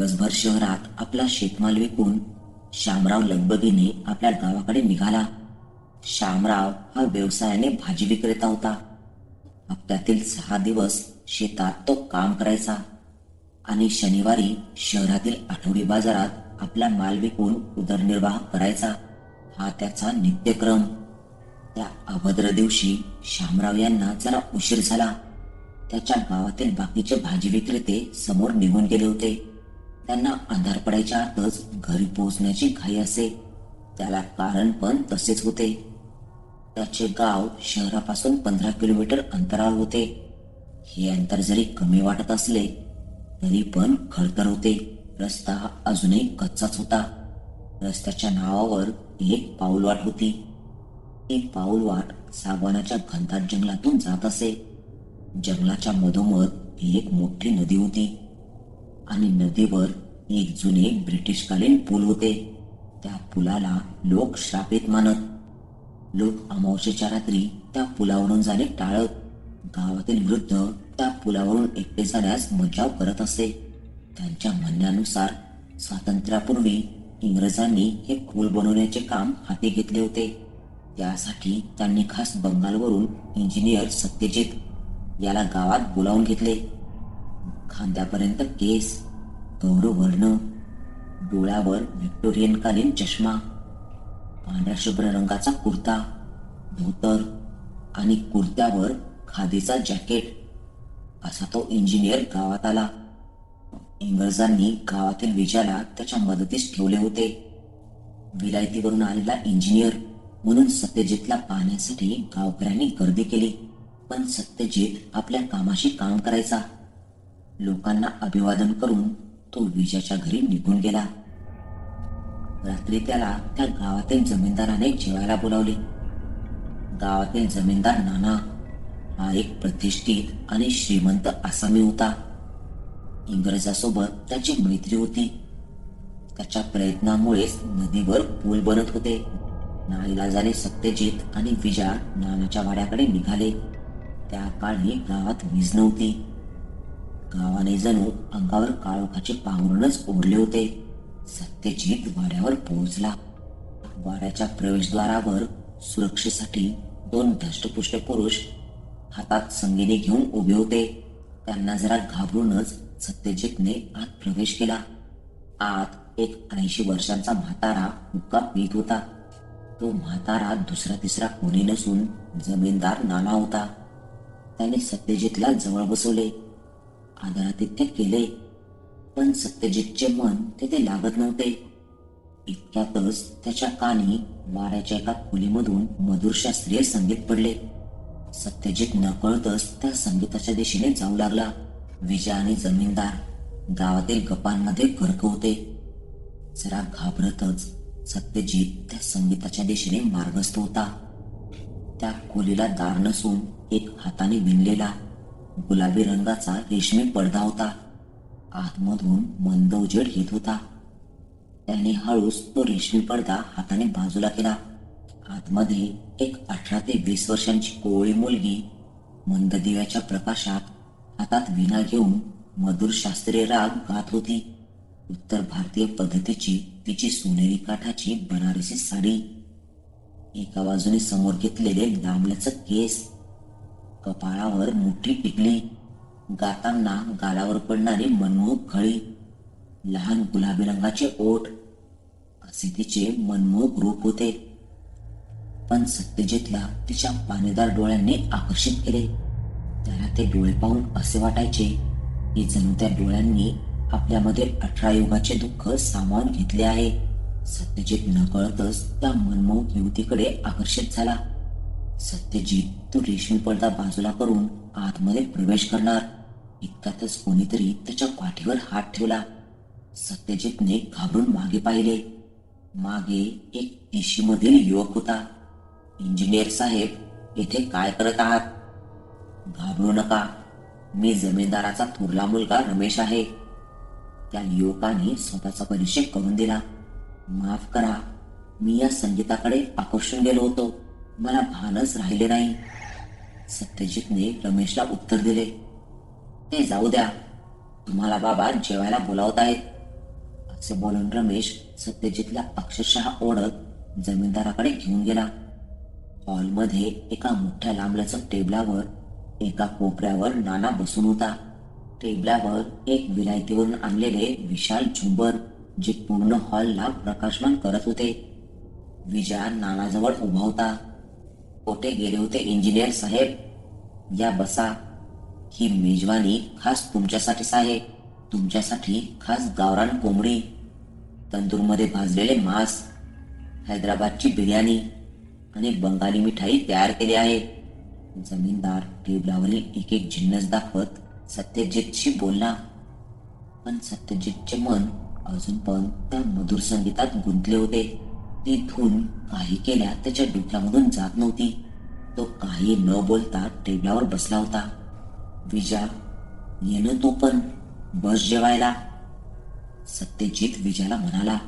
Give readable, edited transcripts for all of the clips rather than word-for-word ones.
दिवसभर शहरात आपला शेतमाल विकून शामराव लगबगीने आपल्या गावाकडे निघाला. शामराव हा व्यवसायाने भाजी विक्रेता होता. हप्त्यातील 6 दिवस शेतात तो काम करायचा आणि शनिवारी शहरातील आठवडी बाजारात आपला माल विकून उदरनिर्वाह करायचा. हा त्याचा नित्यक्रम. त्या अभद्र दिवशी शामराव यांना जरा उशीर झाला. त्याच्या गावातील बाकीचे भाजी विक्रेते समोर निघून गेले होते. त्यांना अंधार पडायच्या आतच घरी पोहोचण्याची घाई असे. त्याला कारण पण तसेच होते. त्याचे गाव शहरापासून 15 किलोमीटर अंतरावर होते. हे अंतर जरी कमी वाटत असले तरी पण खडतर होते. रस्ता अजूनही कच्चाच होता. रस्त्याच्या नावावर एक पाऊलवाट होती. ती पाऊलवाट सागवानाच्या घनदाट जंगलातून जात असे. जंगलाच्या मधोमध एक मोठी नदी होती आणि नदीवर एक जुने ब्रिटिशकालीन पूल होते. त्या पुलाला लोक श्रापित मानत. लोक अमावस्येच्या रात्री त्या पुलावरून जाणे टाळत. गावातील वृद्ध त्या पुलावरून एकटे जाण्यास मज्जाव करत असे. त्यांच्या म्हणण्यानुसार स्वातंत्र्यापूर्वी इंग्रजांनी हे पूल बनवण्याचे काम हाती घेतले होते. त्यासाठी त्यांनी खास बंगालवरून इंजिनियर सत्यजित याला गावात बोलावून घेतले. खांद्यापर्यंत केस, गौरवर्ण, डोळ्यावर व्हिक्टोरियन कालीन चष्मा, पांढऱ्या शुभ्र रंगाचा कुर्ता, धोतर आणि कुर्त्यावर खादीचा जॅकेट असा तो इंजिनियर गावात आला. इंग्रजांनी गावातील विजाला त्याच्या मदतीस ठेवले होते. विलायतीवरून आलेला इंजिनियर म्हणून सत्यजितला पाहण्यासाठी गावकऱ्यांनी गर्दी केली. पण सत्यजित आपल्या कामाशी काम करायचा. लोकांना अभिवादन करून तो विजाच्या घरी निघून गेला. रात्री त्याला त्या गावातील जमीनदाराने जेवायला बोलावले. गावातील जमीनदार नाना हा एक प्रतिष्ठित आणि श्रीमंत आसामी होता. इंग्रजासोबत त्याची मैत्री होती. त्याच्या प्रयत्नामुळेच नदीवर पूल बनत होते. नाईलाजाने सत्यजित आणि विजा नानाच्या वाड्याकडे निघाले. त्या काळी गावात वीज नव्हती. गावाने जणू अंगावर काळोखाचे पांघरूणच ओढले होते. सत्यजित वाड्यावर पोहोचला. वाड्याच्या प्रवेशद्वारावर सुरक्षेसाठी 2 धष्टपुष्ट पुरुष हातात संगिनी घेऊन उभे होते. त्यांना जरा घाबरूनच सत्यजितने आत प्रवेश केला. आत एक 80 वर्षांचा म्हातारा हुक्का पीत होता. तो म्हातारा दुसरा तिसरा कोणी नसून जमीनदार नाना होता. त्याने सत्यजितला जवळ बसवले. आदरातिथ्य केले. पण सत्यजितचे मन तेथे लागत नव्हते. इतक्यातच त्याच्या कानी वाड्याच्या एका खोलीमधून मधुर शास्त्रीय संगीत पडले. सत्यजित नकळतच त्या संगीताच्या दिशेने जाऊ लागला. विजा आणि जमीनदार गावातील गप्पांमध्ये गर्क होते. जरा घाबरतच सत्यजित त्या संगीताच्या दिशेने मार्गस्थ होता. त्या खोलीला दार नसून एक हाताने विणलेला गुलाबी रंगाचा रेशमी पडदा होता. आतमधून मंद उजेड येत होता. त्याने हळूच तो रेशमी पडदा हाताने बाजूला केला. आतमध्ये एक 18 ते 20 वर्षांची कोवळी मुलगी मंद दिव्याच्या प्रकाशात हातात वीणा घेऊन मधुर शास्त्रीय राग गात होती. उत्तर भारतीय पद्धतीची तिची सोनेरी काठाची बनारसी साडी, एका बाजूने समोर घेतलेले लांबलचक केस, कपाळावर मोठी टिकली, गाताना गालावर पडणारी मनमोहक खळी, लहान गुलाबी रंगाचे ओठ असे तिचे मनमोहक रूप होते. पण सत्यजितला तिच्या पाणीदार डोळ्यांनी आकर्षित केले. त्याला ते डोळे पाहून असे वाटायचे की जणू त्या डोळ्यांनी आपल्यामध्ये 18 युगाचे दुःख सामावून घेतले आहे. सत्यजित नकळतच त्या मनमोहक युवतीकडे आकर्षित झाला. सत्यजित तो रेशमी पडदा बाजूला करून आतमध्ये प्रवेश करणार इतक्यातच कोणीतरी त्याच्या पाठीवर हात ठेवला. सत्यजितने घाबरून मागे पाहिले. मागे एक 80 मधील युवक होता. इंजिनियर साहेब, येथे काय करत आहात? घाबरू नका, मी जमीनदाराचा थोरला मुलगा रमेश आहे. त्या युवकाने स्वतःचा परिचय करून दिला. माफ करा, मी या संगीताकडे आकर्षून गेलो होतो, मला भानच राहिले नाही. सत्यजितने रमेशला उत्तर दिले, ते जाऊ द्या, तुम्हाला बाबा जेवायला बोलावत आहेत. असे बोलून रमेश सत्यजितला अक्षरशः ओढत जमीनदाराकडे घेऊन गेला. हॉलमध्ये एका मोठ्या लांबलचक टेबलावर एका कोपऱ्यावर नाना बसून होता. टेबलावर एक विलायतीवरून आणलेले विशाल झुंबर जे पूर्ण हॉलला प्रकाशमान करत होते. विजया नानाजवळ उभा होता. कोठे गेले होते इंजिनियर साहेब? या बसा. ही मेजवानी खास तुमच्यासाठीच आहे. तुमच्यासाठी खास गावरान कोंबडी, तंदूरमध्ये भाजलेले मांस, हैदराबादची बिर्याणी आणि बंगाली मिठाई तयार केली आहे. जमीनदार टेबलावरील एक एक जिन्नस दाखवत सत्यजितशी बोलला. पण सत्यजितचे मन अजून पण त्या मधुर संगीतात गुंतले होते. ती धून काही केल्या त्याच्या डोक्यामधून जात नव्हती. तो काही न बोलता टेबलावर बसला होता. विजा, येणं तू पण, बस जेवायला, सत्यजित विजाला म्हणाला.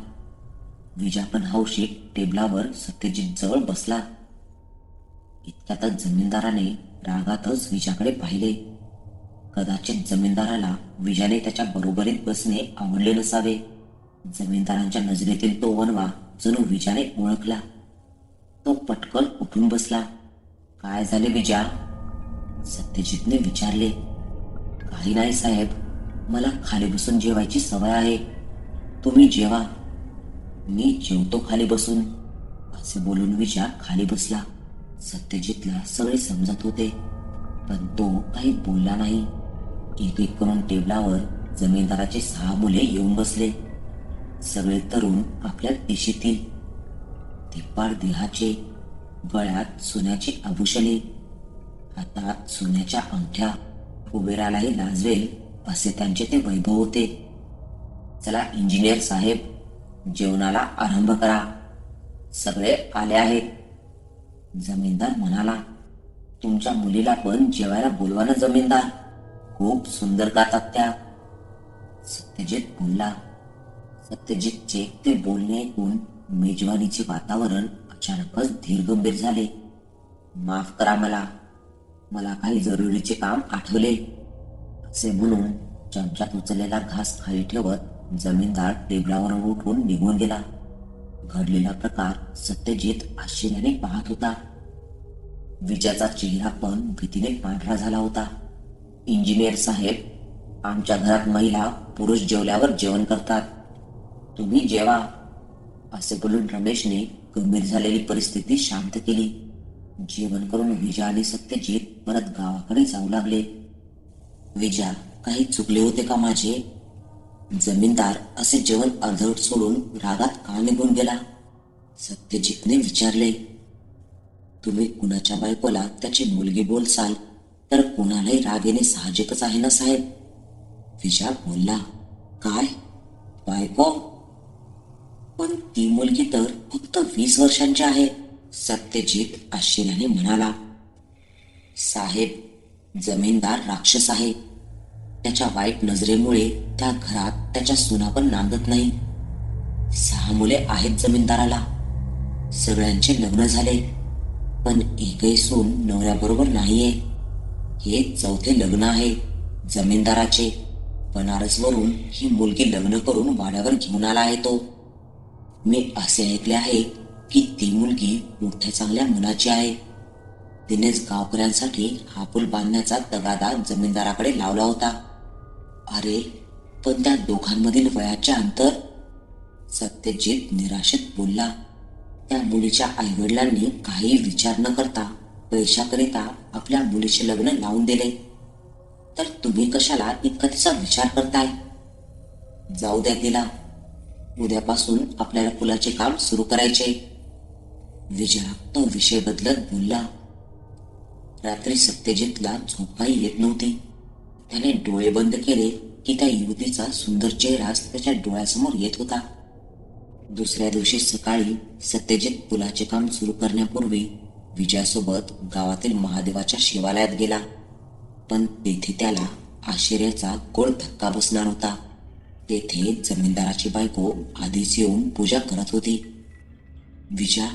विजा पण हौशीत टेबलावर सत्यजित जवळ बसला. इतक्यातच जमीनदाराने रागातच विजाकडे पाहिले. कदाचित जमीनदाराला विजाने त्याच्या बरोबरीत बसणे आवडले नसावे. जमीनदारांच्या नजरेतील तो वनवा जणू विजाने ओळखला. तो पटकन उठून बसला. काय झाले विजा? सत्यजितने विचारले. काही नाही साहेब, मला खाली बसून जेवायची सवय आहे. तुम्ही जेवा. मी जेवतो खाली बसून, असे बोलून विजा खाली बसला. सत्यजितला सगळे समजत होते, पण तो काही बोलला नाही. एक एक करून टेबलावर जमीनदाराचे 6 मुले येऊन बसले. सगळे तरुण आपल्या दिशेतील, धिप्पाड देहाचे, गळ्यात सोन्याची आभूषणे, हातात सोन्याच्या अंगठ्या, कुबेरालाही लाजवेल असे त्यांचे ते वैभव होते. चला इंजिनियर साहेब, जेवणाला आरंभ करा. सगळे आले आहेत. जमीनदार म्हणाला. तुमच्या मुलीला पण जेवायला बोलवा ना जमीनदार, खूप सुंदर गातात त्या, सत्यजित बोलला. सत्यजितचे ते बोलणे ऐकून मेजवानीचे वातावरण अचानकच धीरगंभीर झाले. माफ करा, मला काही जरुरीचे काम आठवले, असे म्हणून चमच्यात उचललेला घास खाली ठेवत जमीनदार टेबलावरून उठून निघून गेला. घडलेला प्रकार सत्यजित आश्चर्याने पाहत होता. विजाचा चेहरा पण भीतीने पांढरा झाला होता. इंजिनियर साहेब, आमच्या घरात महिला पुरुष जेवल्यावर जेवण करतात, तुम्ही जेवा, असे बोलून रमेशने गंभीर झालेली परिस्थिती शांत केली. जेवण करून विजा आणि सत्यजित परत गावाकडे जाऊ लागले. विजा, काही चुकले होते का माझे? जमीनदार असे जेवण अर्धवट सोडून रागात का निघून गेला? सत्यजितने विचारले. तुम्ही कुणाच्या बायकोला त्याची मुलगी बोलसाल तर कुणालाही राग येणे साहजिकच आहे ना साहेब, विजा बोलला. काय बायको? पण ती मुलगी तर फक्त 20 वर्षांची आहे, सत्यजित आश्चर्याने म्हणाला. साहेब, जमीनदार राक्षस आहे. त्याच्या वाईट नजरेमुळे त्या घरात त्याच्या सुना पण नांदत नाही. 6 मुले आहेत जमीनदाराला. सगळ्यांचे लग्न झाले, पण एकही सून नवऱ्याबरोबर नाहीये. हे 4थे लग्न आहे जमीनदाराचे. बनारसवरून ही मुलगी लग्न करून वाड्यावर घेऊन आला आहे तो. मी असे ऐकले आहे की ती मुलगी मोठ्या चांगल्या मनाची आहे. तिनेच गावकऱ्यांसाठी हा पूल बांधण्याचा तगादा जमीनदाराकडे लावला होता. अरे, पण त्या दोघांमधील वयाचे अंतर, सत्यजित निराशेत बोलला. त्या मुलीच्या आईवडिलांनी काही विचार न करता पैशाकरिता आपल्या मुलीचे लग्न लावून दिले, तर तुम्ही कशाला इतका तिचा विचार करताय? जाऊ द्या तिला. उद्यापासून आपल्याला पुलाचे काम सुरू करायचे, विजया तो विषय बदलत बोलला. रात्री सत्यजितला झोप काही येत नव्हती. त्याने डोळे बंद केले की त्या युवतीचा सुंदर चेहराच त्याच्या डोळ्यासमोर येत होता. दुसऱ्या दिवशी सकाळी सत्यजित पुलाचे काम सुरू करण्यापूर्वी विजयासोबत गावातील महादेवाच्या शिवालयात गेला. पण तेथे त्याला आश्चर्याचा गोड धक्का बसणार होता. तेथे जमीनदाराची बायको आधीच येऊन पूजा करत होती. विजा,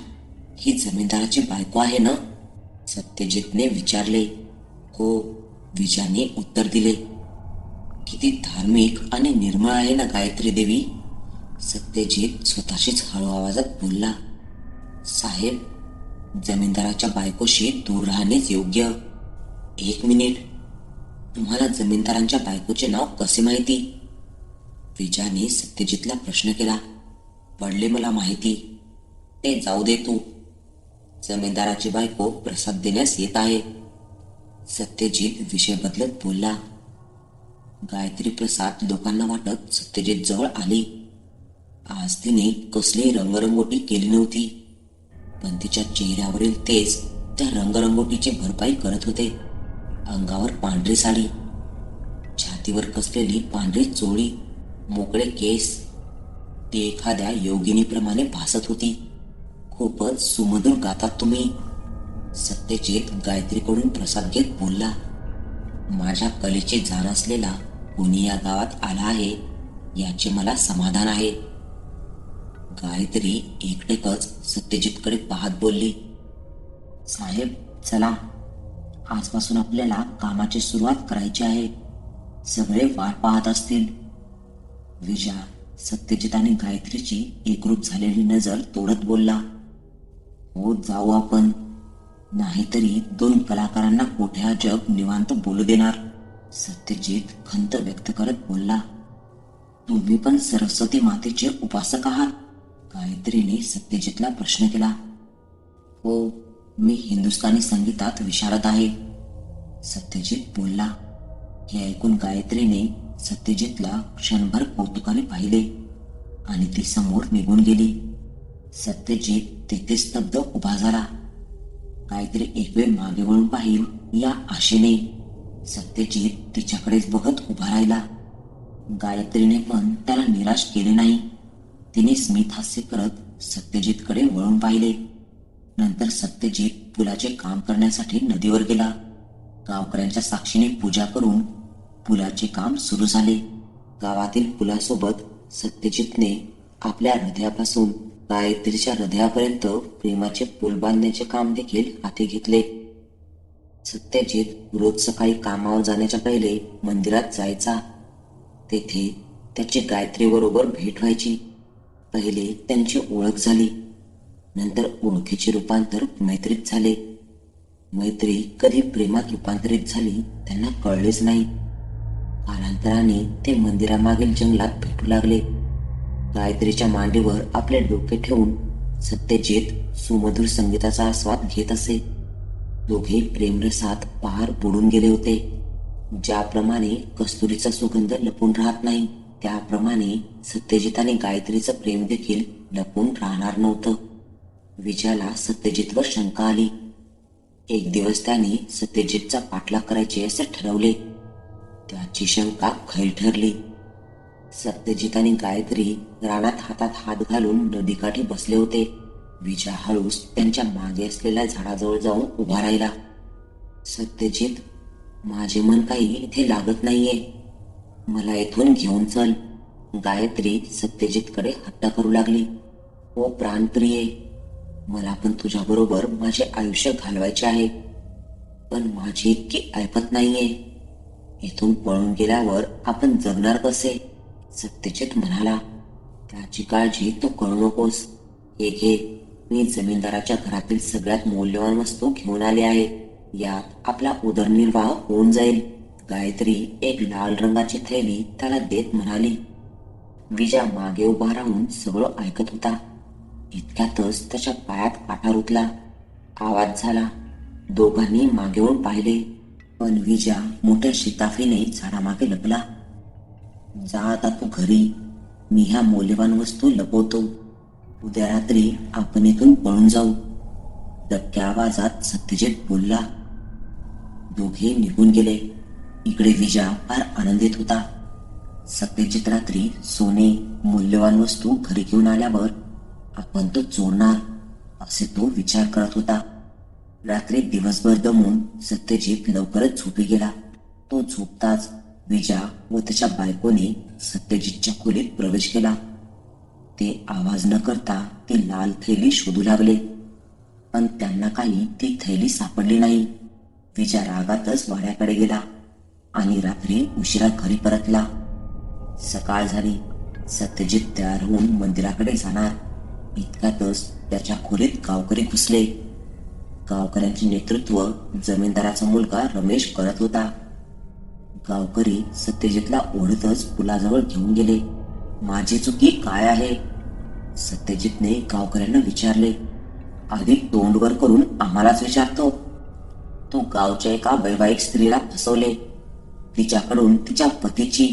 ही जमीनदाराची बायको आहे ना? सत्यजितने विचारले. हो, विजाने उत्तर दिले. किती धार्मिक आणि निर्मळ आहे ना गायत्री देवी. सत्यजित स्वतःशीच हळू आवाजात बोलला, साहेब, जमीनदाराच्या बायकोशी दूर राहणेच योग्य. एक मिनिट, तुम्हाला जमीनदारांच्या बायकोचे नाव कसे माहिती? विजाने सत्यजितला प्रश्न केला. पडले मला माहिती. ते जाऊ दे तू. जमीनदाराची बायको प्रसाद देण्यास येत आहे. सत्यजित विषय बदलत बोलला. गायत्री प्रसाद लोकांना वाटत सत्यजित जवळ आली. आज तिने कसली रंगरंगोटी केली नव्हती, पण तिच्या चेहऱ्यावरील तेज त्या रंगरंगोटीची भरपाई करत होते. अंगावर पांढरी साडी, छातीवर कसलेली पांढरी चोळी, मोकळे केस, ती एखाद्या योगिनीप्रमाणे भासत होती. खूपच सुमधुर गातात तुम्ही. सत्यजित गायत्रीकडून प्रसाद घेत बोलला. माझ्या कलेची जाण असलेला कोणी या गावात आला आहे याचे मला समाधान आहे. गायत्री एकटेकच सत्यजितकडे पाहत बोलली. साहेब, चला, आजपासून आपल्याला कामाची सुरुवात करायची आहे. सगळे वाट पाहत असतील. विजा सत्यजित आणि गायत्रीची एकरूप झालेली नजर तोडत बोलला. हो, जाऊ आपण. नाहीतरी दोन कलाकारांना कोठे हा जग निवांत बोलू देणार. सत्यजित खंत व्यक्त करत बोलला. तुम्ही पण सरस्वती मातेचे उपासक आहात? गायत्रीने सत्यजितला प्रश्न केला. हो, मी हिंदुस्थानी संगीतात विशारद आहे, सत्यजित बोलला. हे ऐकून गायत्रीने सत्यजितला क्षणभर कौतुकाने पाहिले आणि ती समोर निघून गेली. सत्यजित तेथे स्तब्ध उभा झाला. गायत्री एक वेळ मागे वळून पाहिल या आशेने. सत्यजित तिच्याकडेच बघत उभा राहिला. गायत्रीने पण त्याला निराश केले नाही. तिने स्मित हास्य करत सत्यजितकडे वळून पाहिले. नंतर सत्यजित पुलाचे काम करण्यासाठी नदीवर गेला. गावकऱ्यांच्या साक्षीने पूजा करून पुलाचे काम सुरू झाले. गावातील पुलासोबत सत्यजितने आपल्या हृदयापासून गायत्रीच्या हृदयापर्यंत प्रेमाचे पूल बांधण्याचे काम देखील हाती घेतले. सत्यजित रोज सकाळी कामावर जाण्याच्या पहिले मंदिरात जायचा. तेथे त्याची गायत्रीबरोबर भेट व्हायची. पहिले त्यांची ओळख झाली, नंतर ओळखीचे रूपांतर मैत्रीत झाले. मैत्री कधी प्रेमात रूपांतरित झाली त्यांना कळलेच नाही. कालांतराने ते मंदिरामागील जंगलात भेटू लागले. गायत्रीच्या मांडीवर आपले डोके ठेवून सत्यजित सुमधुर संगीताचा आस्वाद घेत असे. दोघे प्रेमरसात पार बुडून गेले होते. ज्याप्रमाणे कस्तुरीचा सुगंध लपून राहत नाही, त्याप्रमाणे सत्यजित आणि गायत्रीचं प्रेम देखील लपून राहणार नव्हतं. विजयाला सत्यजितवर शंका आली. एक दिवस त्याने सत्यजितचा पाठलाग करायचे असे ठरवले. त्याची शंका खैर ठरली. सत्यजित आणि गायत्री रानात हातात हात घालून नदीकाठी बसले होते. विजय हळूच त्यांच्या मागे असलेल्या झाडाजवळ जाऊन उभा राहिला. सत्यजित, माझे मन काही इथे लागत नाहीये, मला इथून घेऊन चल. गायत्री सत्यजितकडे हट्ट करू लागली. ओ प्राणप्रिये, मला पण तुझ्याबरोबर माझे आयुष्य घालवायचे आहे, पण माझी इतकी ऐपत नाहीये. इथून पळून गेल्यावर आपण जगणार कसे? सत्यजित म्हणाला. त्याची काळजी तू करू नकोस. हे घे, मी जमीनदाराच्या घरातील सगळ्यात मौल्यवान वस्तू घेऊन आले आहे. यात आपला उदरनिर्वाह होऊन जाईल. गायत्री एक लाल रंगाची थैली त्याला देत म्हणाली. विजा मागे उभा राहून सगळं ऐकत होता. इतक्यातच त्याच्या पायात काटा रुतला. आवाज झाला. दोघांनी मागे वळून पाहिले, पण विजा मोठ्या शिताफीने झाडामागे लपला. जा आता तू घरी, मी ह्या मौल्यवान वस्तू लपवतो. उद्या रात्री आपण इथून पळून जाऊ. दबक्या आवाजात सत्यजित बोलला. दोघे निघून गेले. इकडे विजा फार आनंदित होता. सत्यजित रात्री सोने, मौल्यवान वस्तू घरी घेऊन आल्यावर आपण तो चोरणार असे तो विचार करत होता. रात्री दिवसभर दमून सत्यजित लवकरच झोपी गेला. तो झोपताच विजा व त्याच्या बायकोने सत्यजितच्या खोलीत प्रवेश केला. ते आवाज न करता ती लाल थैली शोधू लागले, पण त्यांना काही ती थैली सापडली नाही. विजा रागातच वाड्याकडे गेला आणि रात्री उशिरा घरी परतला. सकाळ झाली. सत्यजित तयार होऊन मंदिराकडे जाणार इतक्यातच त्याच्या खोलीत गावकरी घुसले. गावकऱ्यांचे नेतृत्व जमीनदाराचा मुलगा रमेश करत होता. गावकरी सत्यजितला ओढतच पुलाजवळ घेऊन गेले. माझी चुकी काय आहे? सत्यजितने गावकऱ्यांना विचारले. आधी तोंडवर करून आम्हालाच विचारतो. तू गावच्या एका वैवाहिक स्त्रीला फसवले. तिच्याकडून तिच्या पतीची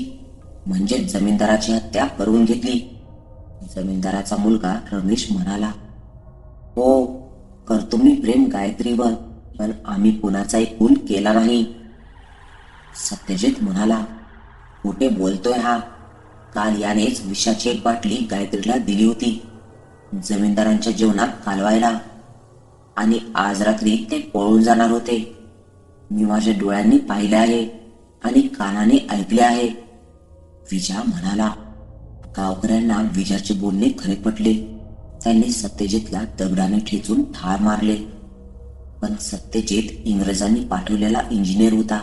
म्हणजे जमीनदाराची हत्या करून घेतली. जमीनदाराचा मुलगा रमेश म्हणाला. हो, करतो मी प्रेम गायत्रीवर, पण आम्ही कुणाचाही खून केला नाही. सत्यजित म्हणाला. कुठे बोलतोय हा? काल यानेच विषाची एक बाटली गायत्रीला दिली होती जमीनदारांच्या जेवणात कालवायला, आणि आज रात्री ते पळून जाणार होते. मी माझ्या डोळ्यांनी पाहिले आहे आणि कानाने ऐकले आहे, विजा म्हणाला. गावकऱ्यांना विजाचे बोलणे खरे पटले. त्यांनी सत्यजितला दगडाने ठेचून ठार मारले. पण सत्यजित इंग्रजांनी पाठवलेला इंजिनियर होता.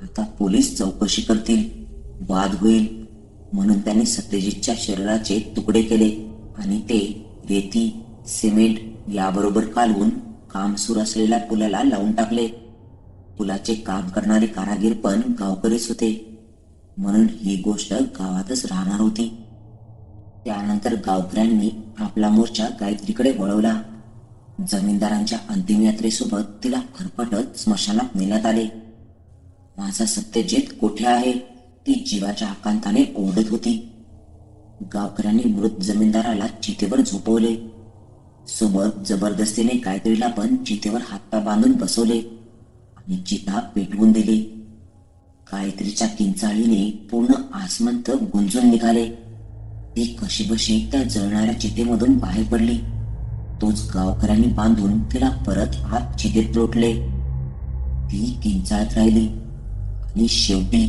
आता पोलीस चौकशी करतील, वाद होईल, म्हणून त्यांनी सत्यजितच्या शरीराचे तुकडे केले आणि ते रेती, सिमेंट याबरोबर कालवून काम सुरू असलेल्या पुलाला लावून टाकले. पुलाचे काम करणारे कारागीर पण गावकरीच होते, म्हणून ही गोष्ट गावातच राहणार होती. त्यानंतर गावकऱ्यांनी आपला मोर्चा गायत्रीकडे वळवला. जमीनदारांच्या अंतिम यात्रेसोबत तिला फरफटत स्मशानात नेण्यात आले. माझा सत्यजित कुठे आहे? ती जीवाच्या आकांताने ओरडत होती. गावकऱ्यांनी मृत जमीनदाराला चितेवर झोपवले. सोबत जबरदस्तीने गायत्रीला पण चितेवर हातपाय बांधून बसवले आणि चिता पेटवून दिली. गायत्रीच्या किंचाळीने पूर्ण आसमंत गुंजून निघाले. ती कशीबशी त्या जळणाऱ्या चितेमधून बाहेर पडली. तोच गावकऱ्यांनी बांधून तिला परत आत चितेत लोटले. ती किंचाळत राहिली आणि शेवटी,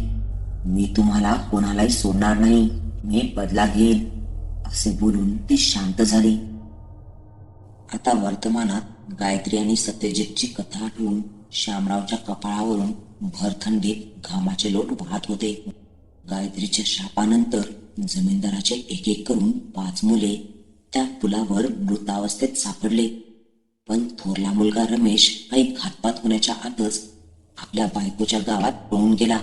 मी तुम्हाला कोणालाही सोडणार नाही, मी बदला घेईल, असे बोलून ती शांत झाली. आता वर्तमानात गायत्री आणि सत्यजितची कथा आठवून श्यामरावच्या कपाळावरून भर थंडीत घामाचे लोट वाहत होते. गायत्रीच्या शापानंतर जमीनदाराचे एक एक करून 5 मुले त्या पुलावर मृतावस्थेत सापडले. पण थोरला मुलगा रमेश काही घातपात होण्याच्या आतच आपल्या बायकोच्या गावात पळून गेला.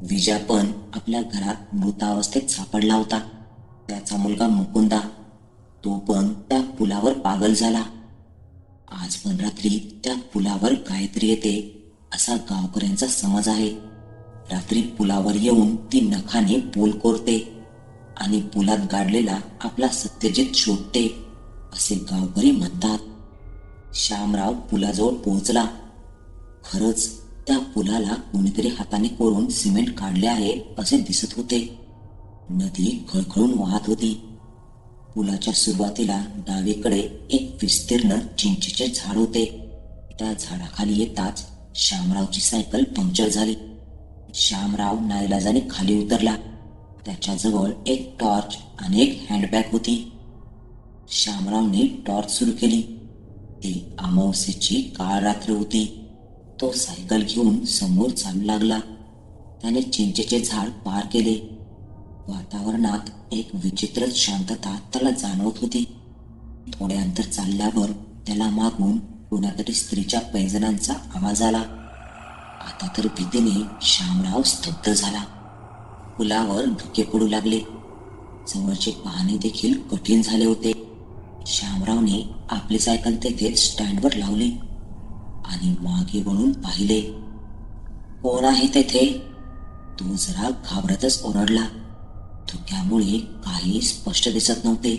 विजा पण आपल्या घरात मृतावस्थेत सापडला होता. त्याचा मुलगा मुकुंदा, तो पण त्या पुलावर पागल झाला. आज पण रात्री त्या पुलावर गायत्री येते असा गावकऱ्यांचा समज आहे. रात्री पुलावर येऊन ती नखाने पूल कोरते आणि पुलात गाडलेला आपला सत्यजित शोधते असे गावकरी म्हणतात. श्यामराव पुलाजवळ पोहोचला. खरंच त्या पुलाला कोणीतरी हाताने कोरून सिमेंट काढले आहे असे दिसत होते. नदी खळखळून वाहत होती. पुलाच्या सुरुवातीला डावीकडे एक विस्तीर्ण चिंचेचे झाड होते. त्या झाडाखाली येताच श्यामरावची सायकल पंक्चर झाली. श्यामराव नाईलाजाने खाली उतरला. त्याच्याजवळ एक टॉर्च आणि एक हँडबॅग होती. श्यामरावने टॉर्च सुरू केली. ती अमावस्येची काळ रात्र होती. तो सायकल घेऊन समोर चालू लागला. त्याने चिंचेचे झाड पार केले. वातावरणात एक विचित्र शांतता त्याला जाणवत होती. थोडे अंतर चालल्यावर त्याला मागून कोणातरी स्त्रीच्या पैंजणांचा आवाज आला. आता तर भीतीने श्यामराव स्तब्ध झाला. पुलावर धुके पडू लागले. जवळचे पाहणे देखील कठीण झाले होते. श्यामरावने आपली सायकल तेथे स्टँडवर लावली आणि मागे वळून पाहिले. कोण आहे तेथे? तो जरा घाबरतच ओरडला. धुक्यामुळे काही स्पष्ट दिसत नव्हते,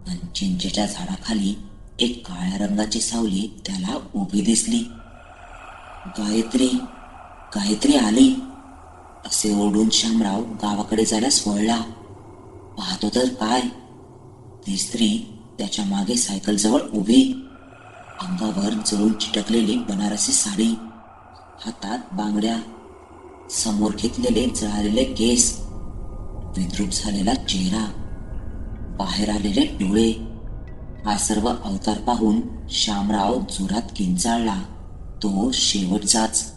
पण चिंचेच्या झाडाखाली एक काळ्या रंगाची सावली त्याला उभी दिसली. गायत्री, गायत्री आली असे ओरडून श्यामराव गावाकडे जाण्यास वळला. पाहतो तर काय, ती स्त्री त्याच्या मागे सायकल जवळ उभी. अंगावर जळून चिटकलेली बनारसी साडी, हातात बांगड्या, समोर घेतलेले जळालेले केस, विद्रूप झालेला चेहरा, बाहेर आलेले डोळे. हा सर्व अवतार पाहून श्यामराव जोरात किंचाळला. तो शेवटचाच.